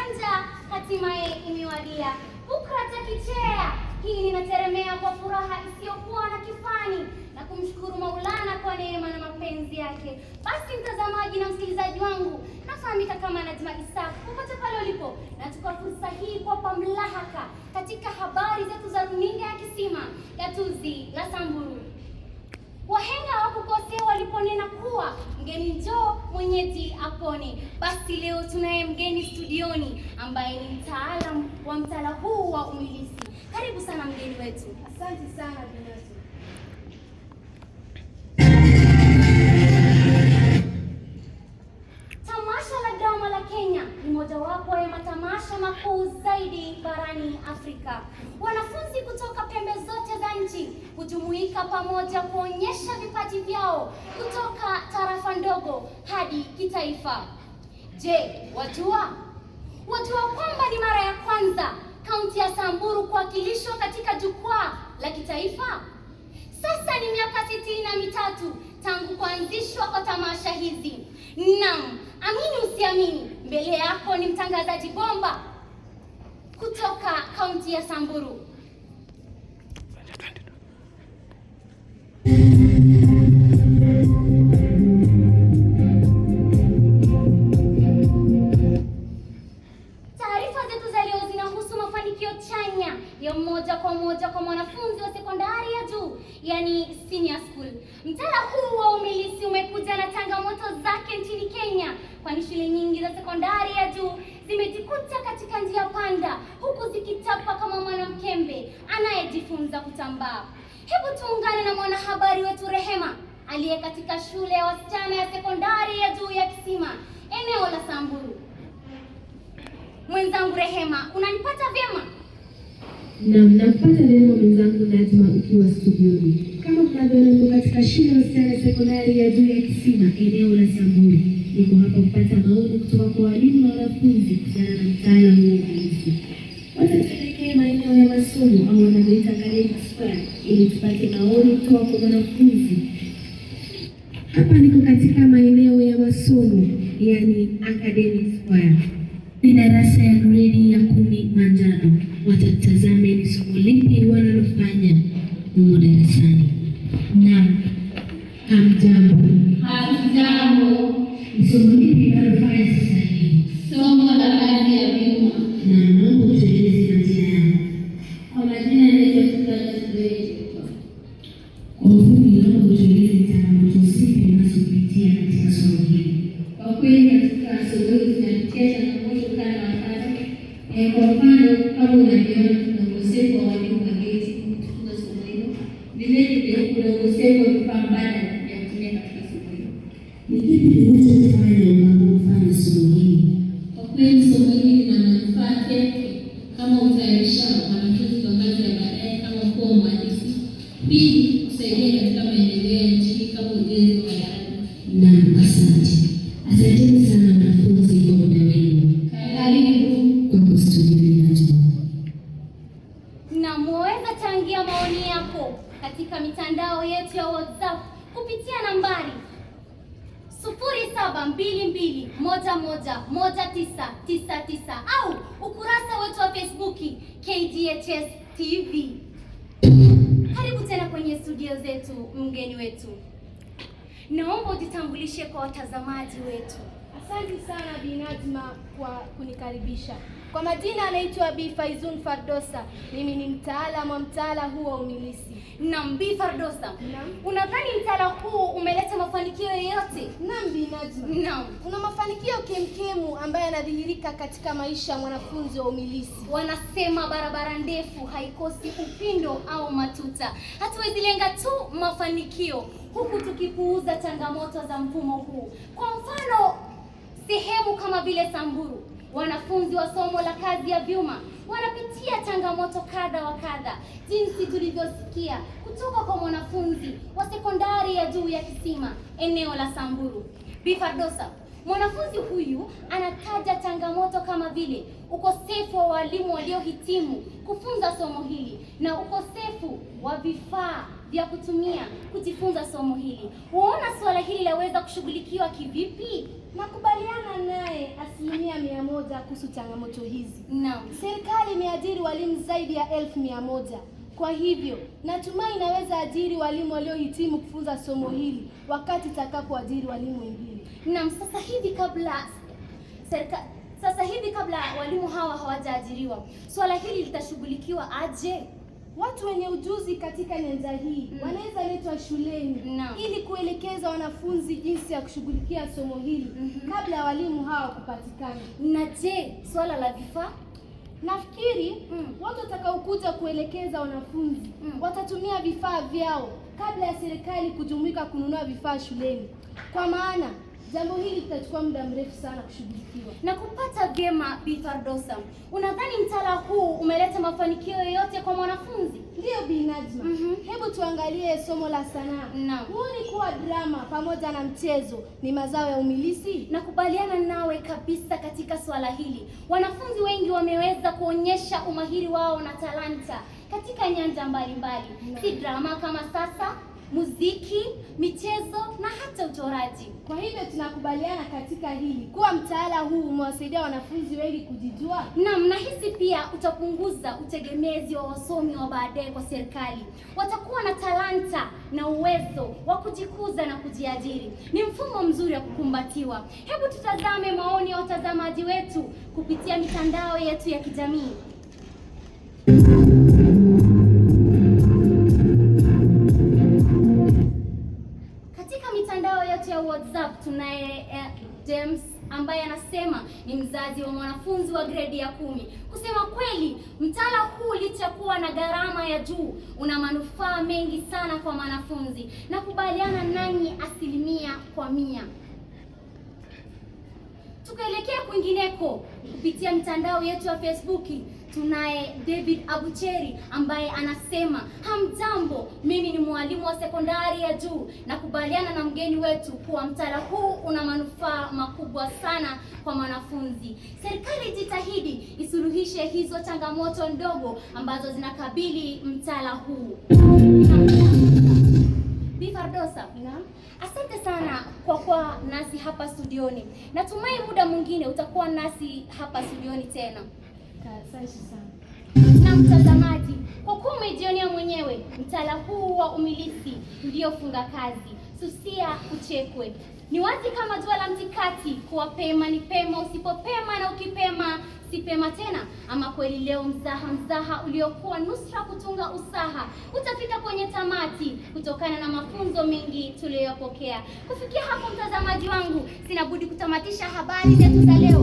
Ujanja hatimaye imewadia. Bukra takichea hii ninateremea kwa furaha isiyokuwa na kifani na kumshukuru Maulana kwa neema na mapenzi yake. Basi mtazamaji na msikilizaji wangu, nafahamika kama Najma Isaac, popote pale ulipo, nachukua fursa hii kwa pamlahaka katika habari zetu za runinga ya Kisima, gatuzi la Samburu. Wahenga hawakukosea waliponena kuwa mgeni njoo mwenyeji apone. Basi leo tunaye mgeni studioni ambaye ni mtaalamu wa mtaala huu wa umilisi. Karibu sana mgeni wetu. Asante sana Binatu. Tamasha la drama la Kenya ni mojawapo ya matamasha makuu zaidi barani Afrika. Wanafunzi kutoka pembe zote za nchi hujumuika pamoja kuonyesha vipaji vyao kutoka tarafa ndogo hadi kitaifa. Je, wajua kwamba ni mara ya kwanza kaunti ya Samburu kuwakilishwa katika jukwaa la kitaifa? Sasa ni miaka 63 tangu kuanzishwa kwa tamasha hizi. Naam, amini usiamini, mbele yako ni mtangazaji bomba kutoka kaunti ya Samburu. Taarifa zetu za leo zinahusu mafanikio chanya ya moja kwa moja kwa mwanafunzi wa sekondari ya juu, yani senior school. Mtaala huu wa umilisi umekuja na changamoto zake nchini Kenya, kwani shule nyingi za sekondari ya juu zimejikuta katika njia panda, huku zikichapa kama mwanamkembe anayejifunza kutambaa. Hebu tuungane na mwanahabari wetu Rehema aliye katika shule ya wasichana ya sekondari ya juu ya Kisima, eneo la Samburu. Mwenzangu Rehema, unanipata vyema? Naam, nakupata vyema mwenzangu Najma ukiwa studioni. Kama mnavyoona katika shule ya wasichana ya sekondari ya juu ya Kisima, eneo la Samburu. Niko hapa kupata maoni kutoka kwa walimu na wanafunzi kuhusiana na mtaala huu wa umilisi. Watatuelekea maeneo ya masomo au wanavyoita academic square ili tupate maoni kutoka kwa wanafunzi. Hapa niko katika maeneo ya masomo, yani academic square. Ni darasa ya gredi ya 10 manjano. Watatazame ni somo lipi wanalofanya humo darasani. Naam, hamjambo. Hamjambo. Ni somo lipi wanalofanya sasa hivi? Somo la kazi ya vyuma. Na naomba utueleze majina yao. Kwa majina yanaitwa Tukaji. Kwa ufupi, naomba utueleze changamoto zipi unazopitia katika somo hili. Kwa kweli katika somo hili tunapitia changamoto kadha wa kadha. Kwa mfano, kama unavyoona kuna ukosefu wa walimu wageni kufunza somo hilo. Vile kuna ukosefu wa vifaa mbadala vya kutumia katika somo hilo. Ni kipi unachofanya unapofanya somo hili? Kwa kweli somo hili lina manufaa tele kama utayarisha wanafunzi kwa kazi ya baadaye kama kuwa mhandisi. Pili, kusaidia katika maendeleo ya nchi kama ujenzi wa daraja. Naam, asante. Asanteni sana wanafunzi kwa muda wenu. Karibu kwa studioni Najma. Na mweza changia maoni yako katika mitandao yetu ya WhatsApp kupitia nambari 0722111999 au ukurasa wetu wa Facebook KGHS TV. Karibu tena kwenye studio zetu mgeni wetu. Naomba ujitambulishe kwa watazamaji wetu. Asante sana Bi Najma kwa kunikaribisha. Kwa majina anaitwa Bi Faizun Fardosa. Mimi ni mtaalamu wa mtaala huu wa umilisi. Naam, Bi Fardosa. Naam. Unadhani mtaala huu umeleta mafanikio yoyote? Naam Bi Najma. Naam. Kuna mafanikio kemkemu ambayo yanadhihirika katika maisha ya mwanafunzi wa umilisi. Wanasema barabara ndefu haikosi upindo au matuta. Hatuwezi lenga tu mafanikio huku tukipuuza changamoto za mfumo huu. Kwa mfano, sehemu kama vile Samburu, wanafunzi wa somo la kazi ya vyuma wanapitia changamoto kadha wa kadha, jinsi tulivyosikia kutoka kwa mwanafunzi wa sekondari ya juu ya Kisima, eneo la Samburu. Bi Fardosa, mwanafunzi huyu anataja changamoto kama vile ukosefu wa walimu waliohitimu kufunza somo hili na ukosefu wa vifaa vya kutumia kujifunza somo hili. Waona suala hili laweza kushughulikiwa kivipi? Nakubaliana naye 100% kuhusu changamoto hizi. Naam. Serikali imeajiri walimu zaidi ya 1100. Kwa hivyo, natumai inaweza ajiri walimu waliohitimu kufunza somo hili wakati itakapoajiri walimu wengine. Naam, sasa hivi kabla walimu hawa hawajaajiriwa, swala hili litashughulikiwa aje? Watu wenye ujuzi katika nyanja hii wanaweza letwa shuleni ili kuelekeza wanafunzi jinsi ya kushughulikia somo hili kabla ya walimu hawa kupatikana. Na je, swala la vifaa? Nafikiri watu watakaokuja kuelekeza wanafunzi watatumia vifaa vyao kabla ya serikali kujumuika kununua vifaa shuleni. Kwa maana jambo hili litachukua muda mrefu sana kushughulikiwa. Na kupata vyema Bi Fardosa, unadhani mtaala huu umeleta mafanikio yoyote kwa mwanafunzi? Ndiyo Bi Najma. Hebu tuangalie somo la sanaa. Huoni kuwa drama pamoja na mchezo ni mazao ya umilisi? Nakubaliana nawe kabisa katika swala hili. Wanafunzi wengi wameweza kuonyesha umahiri wao na talanta katika nyanja mbalimbali. Si drama kama sasa, muziki, michezo na hata uchoraji. Kwa hivyo tunakubaliana katika hili kuwa mtaala huu umewasaidia wanafunzi wengi kujijua. Naam, nahisi pia utapunguza utegemezi wa wasomi wa baadaye kwa serikali. Watakuwa na talanta na uwezo wa kujikuza na kujiajiri. Ni mfumo mzuri wa kukumbatiwa. Hebu tutazame maoni ya watazamaji wetu kupitia mitandao yetu ya kijamii. Mitandao yetu ya WhatsApp tunaye James ambaye anasema ni mzazi wa mwanafunzi wa gredi ya 10. Kusema kweli, mtaala huu licha kuwa na gharama ya juu una manufaa mengi sana kwa mwanafunzi. Nakubaliana nanyi 100%. Tukaelekea kwingineko kupitia mitandao yetu ya Facebook, tunaye David Abucheri ambaye anasema, hamjambo, mimi ni mwalimu wa sekondari ya juu. Nakubaliana na mgeni wetu kuwa mtaala huu una manufaa makubwa sana kwa mwanafunzi. Serikali jitahidi isuluhishe hizo changamoto ndogo ambazo zinakabili mtaala huu. Bi Fardosa, asante sana kwa kuwa nasi hapa studioni. Natumai muda mwingine utakuwa nasi hapa studioni tena. Asante sana. Na mtazamaji, kwa kuwa umejionea mwenyewe mtaala huu wa umilisi uliofunga kazi, susia uchekwe. Ni wazi kama jua la mtikati kuwa pema ni pema, usipopema na ukipema si pema tena. Ama kweli leo mzaha uliokuwa nusra kutunga usaha utafika kwenye tamati kutokana na mafunzo mengi tuliyopokea. Kufikia hapo, mtazamaji wangu, sina budi kutamatisha habari zetu za leo.